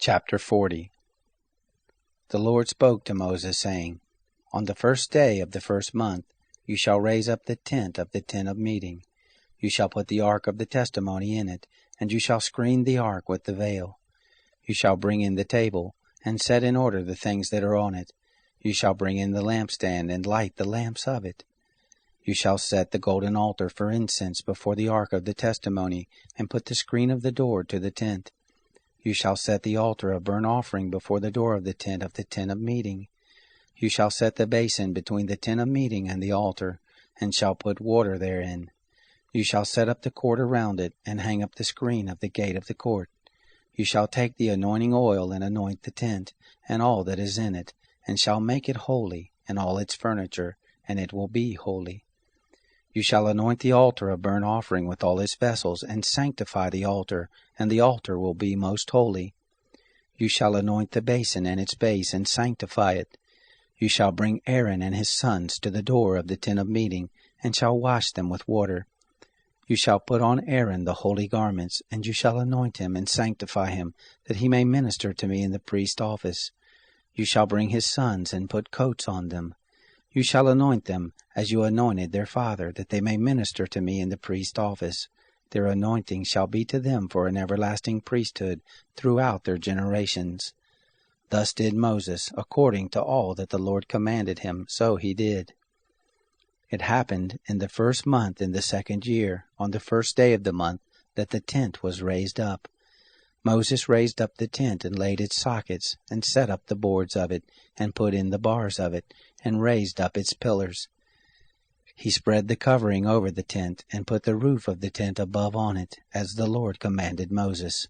Chapter 40. The Lord spoke to Moses, saying, On the first day of the first month you shall raise up the tent of meeting. You shall put the ark of the testimony in it, and you shall screen the ark with the veil. You shall bring in the table, and set in order the things that are on it. You shall bring in the lampstand, and light the lamps of it. You shall set the golden altar for incense before the ark of the testimony, and put the screen of the door to the tent. You shall set the altar of burnt offering before the door of the tent of meeting. You shall set the basin between the tent of meeting and the altar, and shall put water therein. You shall set up the court around it, and hang up the screen of the gate of the court. You shall take the anointing oil and anoint the tent, and all that is in it, and shall make it holy, and all its furniture, and it will be holy. You shall anoint the altar of burnt offering with all its vessels, and sanctify the altar, and the altar will be most holy. You shall anoint the basin and its base, and sanctify it. You shall bring Aaron and his sons to the door of the tent of meeting, and shall wash them with water. You shall put on Aaron the holy garments, and you shall anoint him and sanctify him, that he may minister to me in the priest's office. You shall bring his sons and put coats on them. You shall anoint them as you anointed their father, that they may minister to me in the priest's office. Their anointing shall be to them for an everlasting priesthood throughout their generations. Thus did Moses, according to all that the Lord commanded him, so he did. It happened in the first month in the second year, on the first day of the month, that the tent was raised up. Moses raised up the tent and laid its sockets, and set up the boards of it, and put in the bars of it, and raised up its pillars. He spread the covering over the tent, and put the roof of the tent above on it, as the Lord commanded Moses.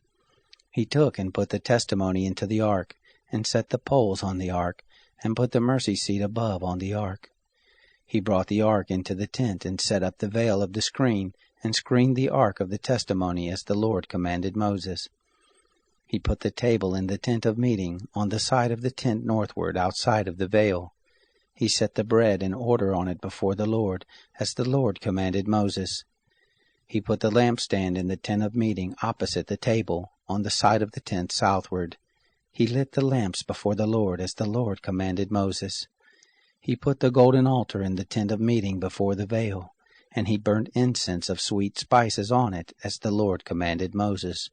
He took and put the testimony into the ark, and set the poles on the ark, and put the mercy seat above on the ark. He brought the ark into the tent, and set up the veil of the screen, and screened the ark of the testimony, as the Lord commanded Moses. He put the table in the tent of meeting, on the side of the tent northward, outside of the veil. He set the bread in order on it before the Lord, as the Lord commanded Moses. He put the lampstand in the tent of meeting, opposite the table, on the side of the tent southward. He lit the lamps before the Lord, as the Lord commanded Moses. He put the golden altar in the tent of meeting before the veil, and he burnt incense of sweet spices on it, as the Lord commanded Moses.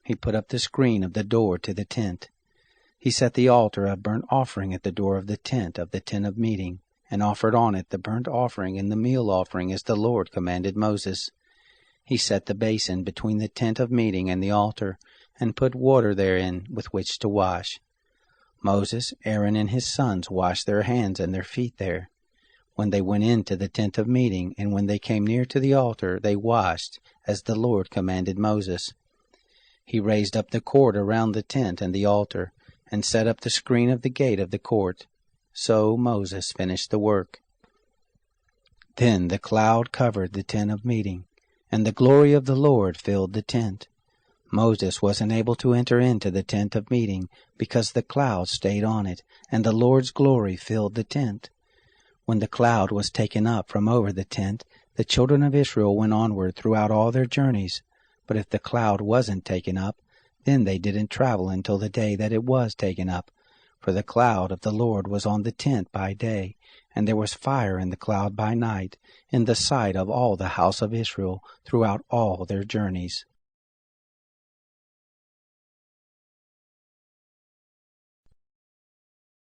He put up the screen of the door to the tent. He set the altar of burnt offering at the door of the tent of meeting, and offered on it the burnt offering and the meal offering, as the Lord commanded Moses. He set the basin between the tent of meeting and the altar, and put water therein with which to wash. Moses, Aaron, and his sons washed their hands and their feet there. When they went into the tent of meeting, and when they came near to the altar, they washed, as the Lord commanded Moses. He raised up the court around the tent and the altar, and set up the screen of the gate of the court. So Moses finished the work. Then the cloud covered the tent of meeting, and the glory of the Lord filled the tent. Moses wasn't able to enter into the tent of meeting, because the cloud stayed on it, and the Lord's glory filled the tent. When the cloud was taken up from over the tent, the children of Israel went onward throughout all their journeys. But if the cloud wasn't taken up, then they didn't travel until the day that it was taken up. For the cloud of the Lord was on the tent by day, and there was fire in the cloud by night, in the sight of all the house of Israel throughout all their journeys.